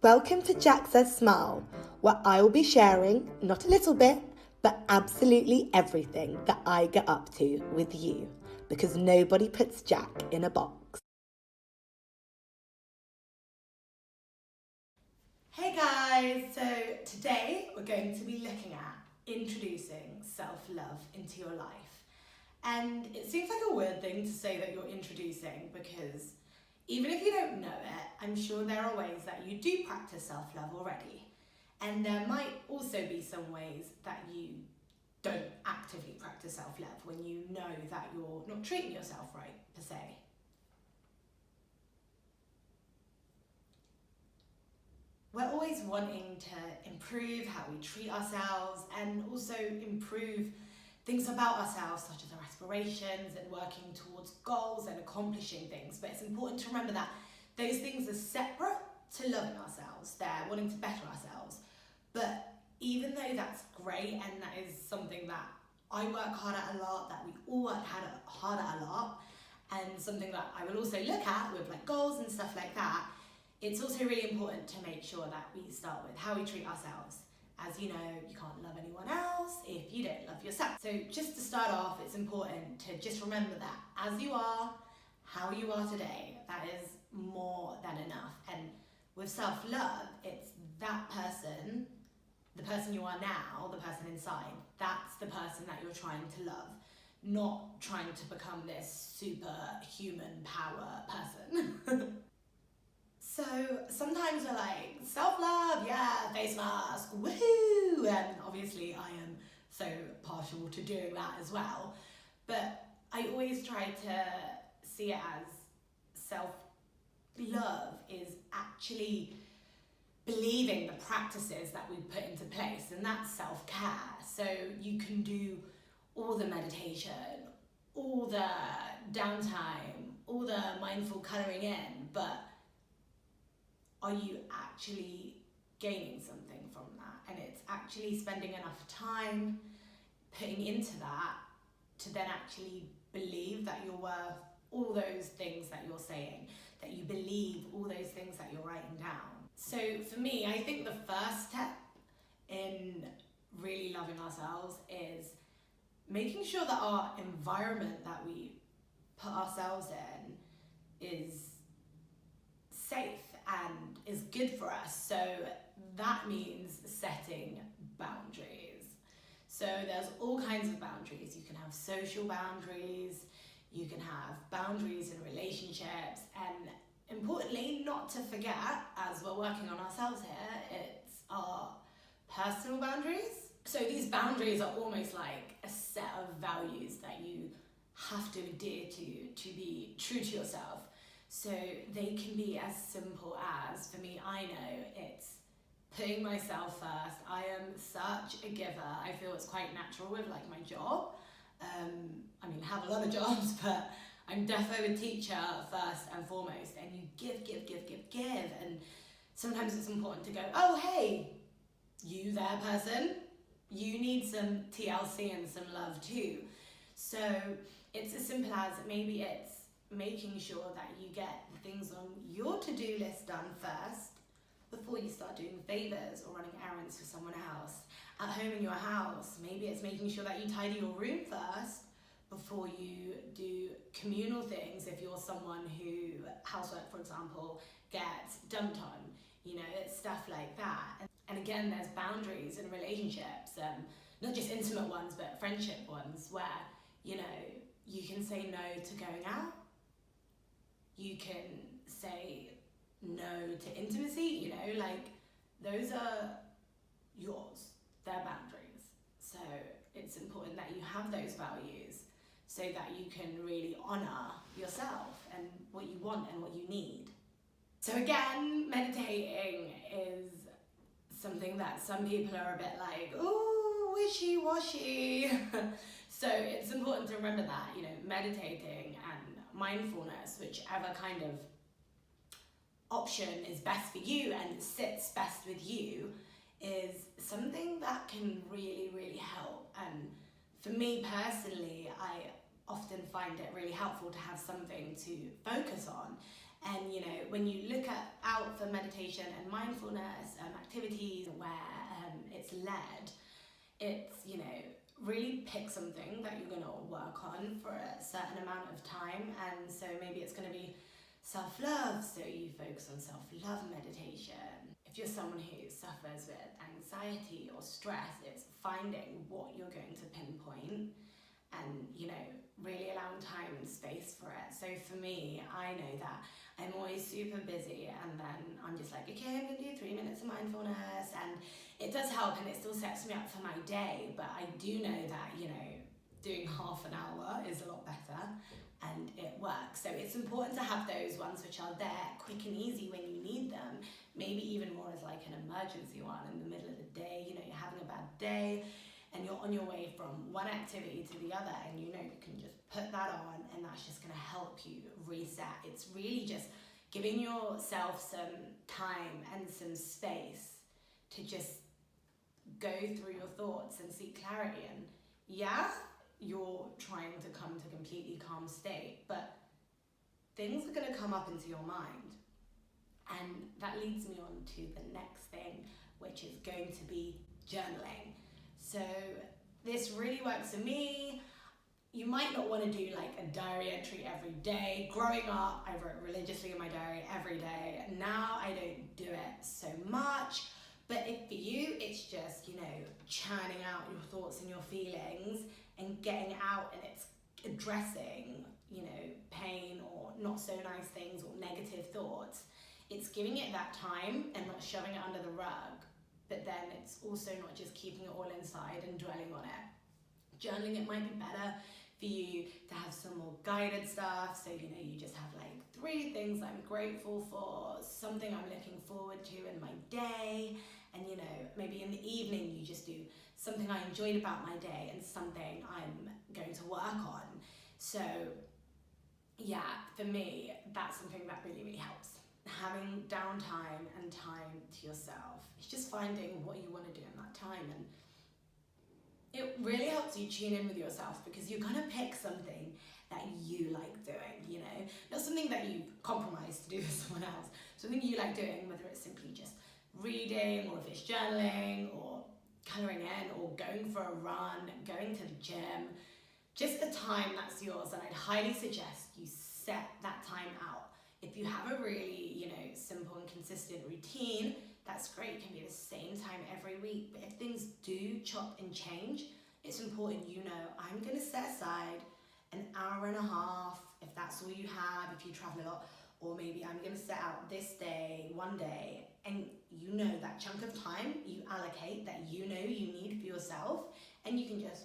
Welcome to JacsSaysSmile, where I will be sharing, not a little bit, but absolutely everything that I get up to with you, because nobody puts Jack in a box. Hey guys, so today we're going to be looking at introducing self-love into your life. And it seems like a weird thing to say that you're introducing, because even if you don't know it, I'm sure there are ways that you do practice self-love already. And there might also be some ways that you don't actively practice self-love when you know that you're not treating yourself right, per se. We're always wanting to improve how we treat ourselves and also improve things about ourselves, such as our aspirations and working towards goals and accomplishing things. But it's important to remember that those things are separate to loving ourselves. They're wanting to better ourselves. But even though that's great and that is something that I work hard at a lot, that we all work hard at a lot, and something that I will also look at with like goals and stuff like that, it's also really important to make sure that we start with how we treat ourselves. As you know, you can't love anyone else if you don't love yourself. So just to start off, it's important to just remember that as you are, how you are today, that is more than enough. And with self-love, it's that person, the person you are now, the person inside, that's the person that you're trying to love, not trying to become this superhuman power person. So sometimes we're like, self-love, yeah, face mask, woohoo! And obviously I am so partial to doing that as well. But I always try to see it as self-love is actually believing the practices that we put into place, and that's self-care. So you can do all the meditation, all the downtime, all the mindful colouring in, but are you actually gaining something from that? And it's actually spending enough time putting into that to then actually believe that you're worth all those things that you're saying, that you believe all those things that you're writing down. So for me, I think the first step in really loving ourselves is making sure that our environment that we put ourselves in is safe and is good for us. So that means setting boundaries. So there's all kinds of boundaries. You can have social boundaries, you can have boundaries in relationships, and importantly, not to forget, as we're working on ourselves here, it's our personal boundaries. So these boundaries are almost like a set of values that you have to adhere to be true to yourself. So they can be as simple as, for me, I know it's putting myself first. I am such a giver. I feel it's quite natural with like my job. I mean, I have a lot of jobs, but I'm definitely a teacher first and foremost. And you give. And sometimes it's important to go, oh, hey, you there person, you need some TLC and some love too. So it's as simple as maybe it's making sure that you get the things on your to-do list done first before you start doing favors or running errands for someone else. At home in your house, maybe it's making sure that you tidy your room first before you do communal things. If you're someone who, housework for example, gets dumped on, you know, it's stuff like that. And again, there's boundaries in relationships, not just intimate ones, but friendship ones, where, you know, you can say no to going out. You can say no to intimacy, you know, like those are yours, they're boundaries. So it's important that you have those values so that you can really honour yourself and what you want and what you need. So again, meditating is something that some people are a bit like, ooh, wishy-washy. So it's important to remember that, you know, meditating and mindfulness, whichever kind of option is best for you and sits best with you, is something that can really, really help. And for me personally, I often find it really helpful to have something to focus on. And you know, when you look out for meditation and mindfulness activities where it's led, it's, you know, really pick something that you're going to work on for a certain amount of time. And so maybe it's going to be self-love, so you focus on self-love meditation. If you're someone who suffers with anxiety or stress, it's finding what you're going to pinpoint and, you know, really allowing time and space for it. So for me, I know that I'm always super busy, and then I'm just like, okay, I'm gonna do 3 minutes of mindfulness, and it does help and it still sets me up for my day. But I do know that, you know, doing half an hour is a lot better and it works. So it's important to have those ones which are there quick and easy when you need them, maybe even more as like an emergency one in the middle of the day. You know, you're having a bad day and you're on your way from one activity to the other, and you know, you can just put that on and that's just going to help you reset. It's really just giving yourself some time and some space to just go through your thoughts and seek clarity. And yeah, you're trying to come to a completely calm state, but things are going to come up into your mind. And that leads me on to the next thing, which is going to be journaling. So this really works for me. You might not want to do like a diary entry every day. Growing up, I wrote religiously in my diary every day. Now I don't do it so much. But if for you, it's just, you know, churning out your thoughts and your feelings and getting out, and it's addressing, you know, pain or not so nice things or negative thoughts. It's giving it that time and not shoving it under the rug. But then it's also not just keeping it all inside and dwelling on it. Journaling, it might be better for you to have some more guided stuff. So, you know, you just have like 3 things I'm grateful for, something I'm looking forward to in my day. And, you know, maybe in the evening you just do something I enjoyed about my day and something I'm going to work on. So, yeah, for me, that's something that really, really helps. Having downtime and time to yourself. It's just finding what you want to do in that time, and it really helps you tune in with yourself, because you're gonna pick something that you like doing, you know, not something that you compromise to do with someone else, something you like doing, whether it's simply just reading, or if it's journaling, or colouring in, or going for a run, going to the gym, just a time that's yours. And I'd highly suggest you set that time out. If you have a really, you know, simple and consistent routine, that's great. It can be the same time every week. But if things do chop and change, it's important, you know, I'm going to set aside an hour and a half, if that's all you have, if you travel a lot, or maybe I'm going to set out this day, one day, and you know that chunk of time you allocate that you know you need for yourself, and you can just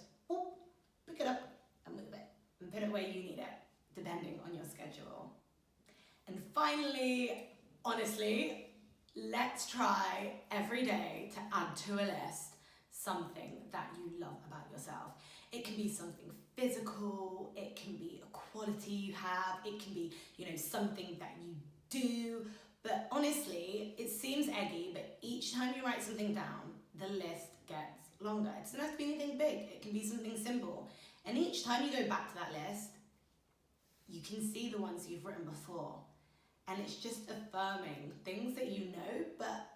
pick it up and move it and put it where you need it, depending on your schedule. And finally, honestly, let's try every day to add to a list something that you love about yourself. It can be something physical, it can be a quality you have, it can be, you know, something that you do. But honestly, it seems eggy, but each time you write something down, the list gets longer. It doesn't have to be anything big, it can be something simple. And each time you go back to that list, you can see the ones you've written before. And it's just affirming things that you know, but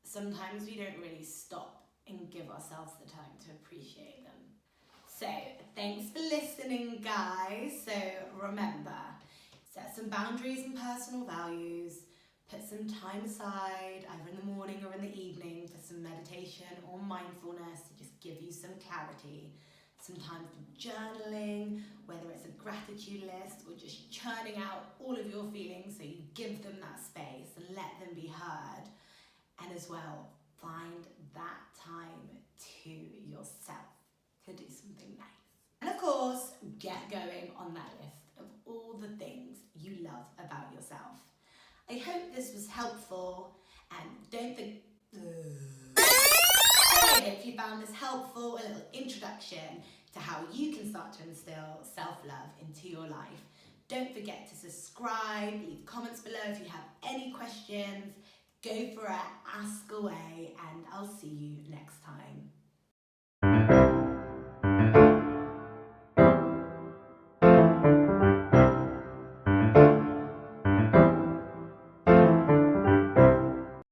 sometimes we don't really stop and give ourselves the time to appreciate them. So thanks for listening, guys. So remember, set some boundaries and personal values, put some time aside, either in the morning or in the evening, for some meditation or mindfulness to just give you some clarity. Some time for journaling, whether it's a gratitude list or just churning out all of your feelings, so you give them that space and let them be heard. And as well, find that time to yourself to do something nice. And of course, get going on that list of all the things you love about yourself. I hope this was helpful, and don't forget, if you found this helpful, a little introduction to how you can start to instill self-love into your life. Don't forget to subscribe, leave comments below if you have any questions, go for it, ask away, and I'll see you next time.